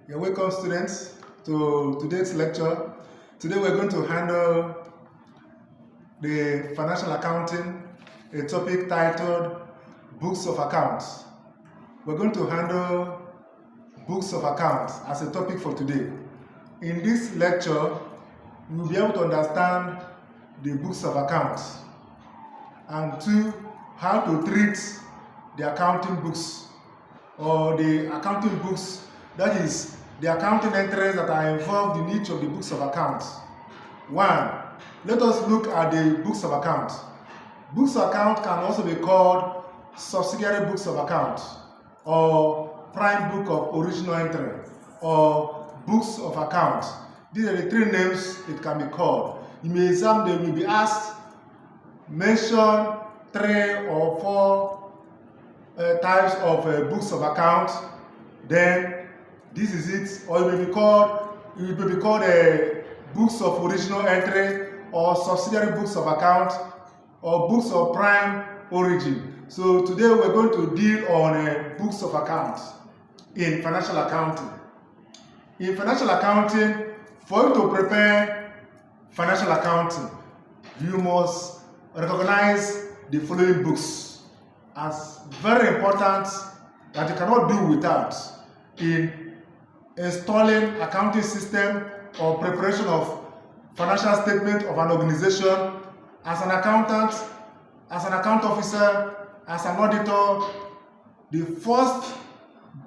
You're welcome, students, to today's lecture. Today we're going to handle the financial accounting, a topic titled Books of Accounts. We're going to handle books of accounts as a topic for today. In this lecture, you'll be able to understand the books of accounts and two, how to treat the accounting books or the accounting books, that is, the accounting entries that are involved in each of the books of accounts. One, let us look at the books of account. Books of account can also be called subsidiary books of account or prime book of original entry or books of account. These are the three names it can be called. In the exam, they will be asked, mention 3 or 4 types of books of account. Then this is it, or it may be called books of original entry or subsidiary books of account or books of prime origin. So today we're going to deal on books of account in financial accounting. In financial accounting, for you to prepare financial accounting, you must recognize the following books as very important that you cannot do without in installing accounting system or preparation of financial statement of an organization as an accountant, as an account officer, as an auditor. The first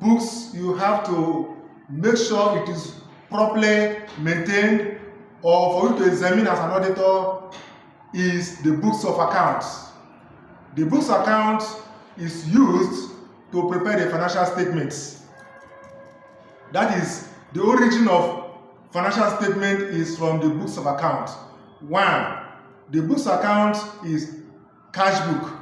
books you have to make sure it is properly maintained or for you to examine as an auditor is the books of accounts. The books of accounts is used to prepare the financial statements. That is, the origin of financial statement is from the books of account. One, the books of account is cash book.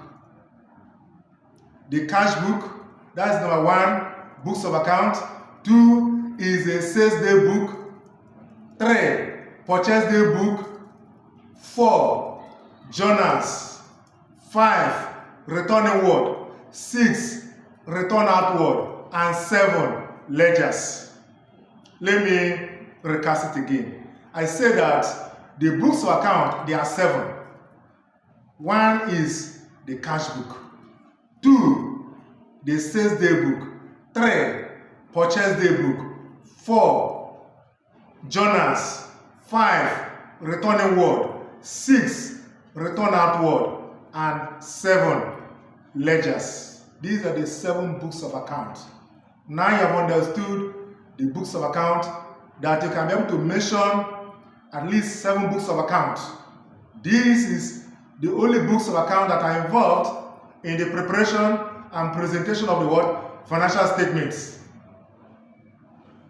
The cash book, that's number 1, books of account. 2 is a sales day book. 3, purchase day book. 4, journals. 5, return inward. 6, return outward. And 7, ledgers. Let me recast it again. I say that the books of account, there are 7. 1 is the cash book. 2, the sales day book. 3, purchase day book. 4, journals. 5, return inward. 6, return outward. And 7, ledgers. These are the 7 books of account. Now you have understood the books of account, that you can be able to mention at least 7 books of account. This is the only books of account that are involved in the preparation and presentation of the word financial statements.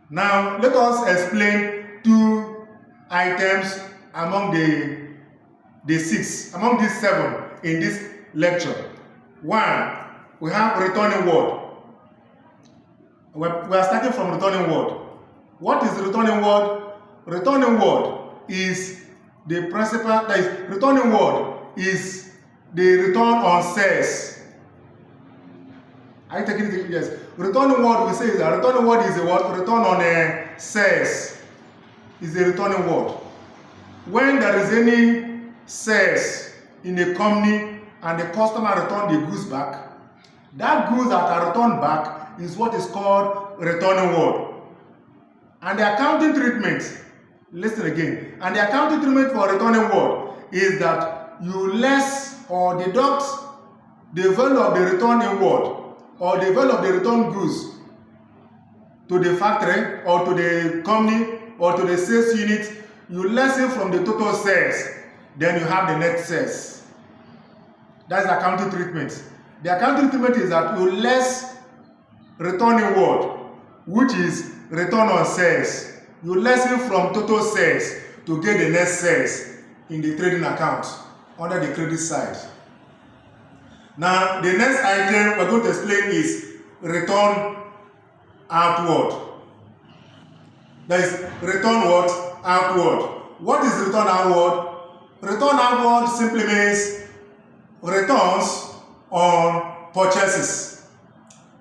Now let us explain 2 items among the 6, among these 7 in this lecture. 1, we have returning word. We are starting from returning word. What is the returning word? Returning word is the principal, that is, returning word is the return on sales. Are you taking it? Yes. Returning word, we say is that returning word is a what? Return on sales is a returning word. When there is any sales in a company and the customer return the goods back, that goods that are returned back is what is called returning word. And the accounting treatment, listen again, and the accounting treatment for returning word is that you less or deduct the value of the returning word or the value of the returned goods to the factory or to the company or to the sales unit. You lessen from the total sales, then you have the net sales. That's the accounting treatment. The accounting treatment is that you less returning word, which is return on sales. You lessen from total sales to get the net sales in the trading account under the credit side. Now, the next item we're going to explain is return outward. That is return what? Outward. What is return outward? Return outward simply means returns on purchases.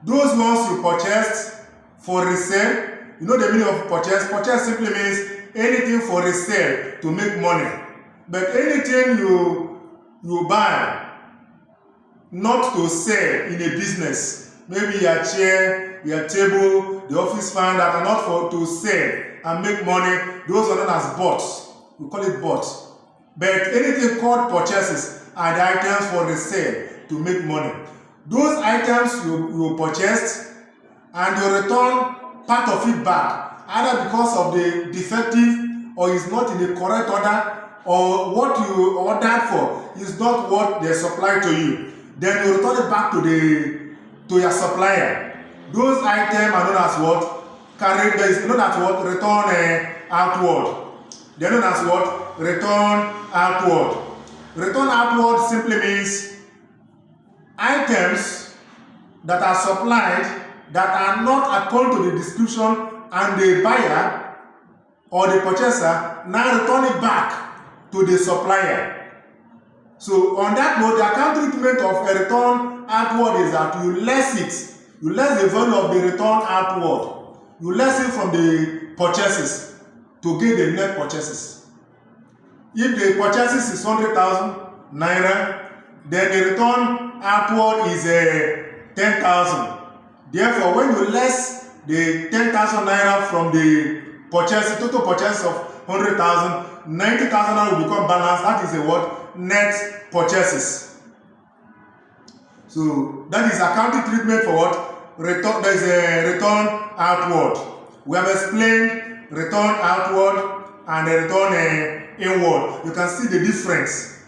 Those ones you purchased for resale, You know the meaning of purchase? Purchase simply means anything for resale to make money. But anything you buy not to sell in a business, maybe your chair, your table, the office fan that are not for to sell and make money, those are known as bought. We call it bought. But anything called purchases are the items for resale to make money. Those items you purchased and you return part of it back, either because of the defective or is not in the correct order, or what you ordered for is not what they supply to you. Then you return it back to your supplier. Those items are known as what? Known as what? Return outward. They are known as what? Return outward. Return outward simply means items that are supplied that are not according to the description, and the buyer or the purchaser now return it back to the supplier. So on that note, the account treatment of a return outward is that you less it. You less the value of the return outward. You less it from the purchases to get the net purchases. If the purchases is 100,000 naira, then the return outward is 10,000. Therefore, when you less the 10,000 naira from the purchase, total purchase of 100,000, 90,000 naira will become balanced. That is a what? Net purchases. So that is accounting treatment for what? Return. There is a return outward. We have explained return outward and a return inward. You can see the difference.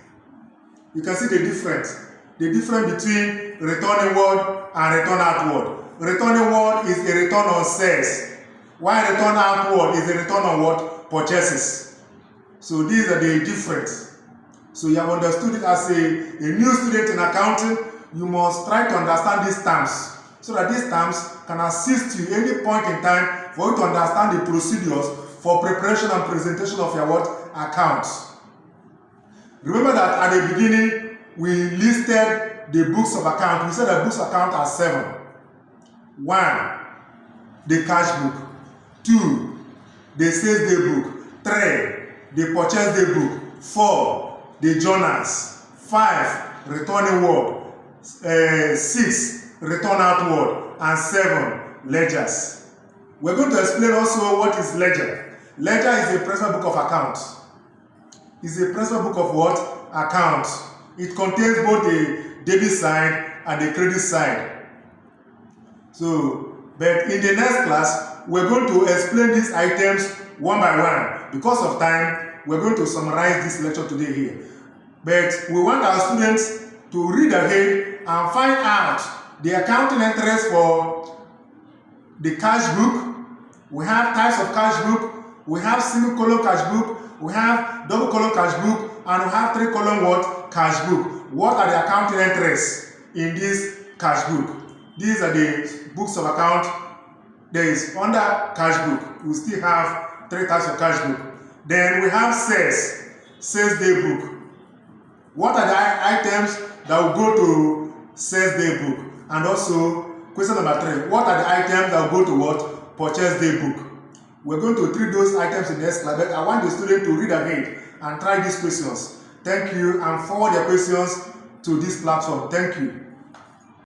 You can see the difference. The difference between return inward and return outward. Return inward is a return on sales, while return outward is a return on what? Purchases. So these are the difference. So you have understood it as a new student in accounting. You must try to understand these terms so that these terms can assist you any point in time for you to understand the procedures for preparation and presentation of your what? Accounts. Remember that at the beginning we listed the books of account. We said the books of account are 7. 1. The cash book. 2. The sales day book. 3. The purchase day book. 4. The journals. 5. Returning word. 6. Return outward. And 7. Ledgers. We're going to explain also what is ledger. Ledger is a principal book of accounts. It's a principal book of what? Accounts. It contains both the debit side and the credit side. So, but in the next class, we're going to explain these items one by one. Because of time, we're going to summarize this lecture today here. But we want our students to read ahead and find out the accounting entries for the cash book. We have types of cash book. We have single column cash book. We have double column cash book. And we have 3 column what? Cash book. What are the accounting entries in this cash book? These are the books of account. There is under cash book. We still have 3 types of cash book. Then we have sales day book. What are the items that will go to sales day book? And also question number 3. What are the items that will go to what? Purchase day book. We're going to treat those items in the next class, but I want the student to read ahead and try these questions. Thank you, and forward your questions to this platform. Thank you.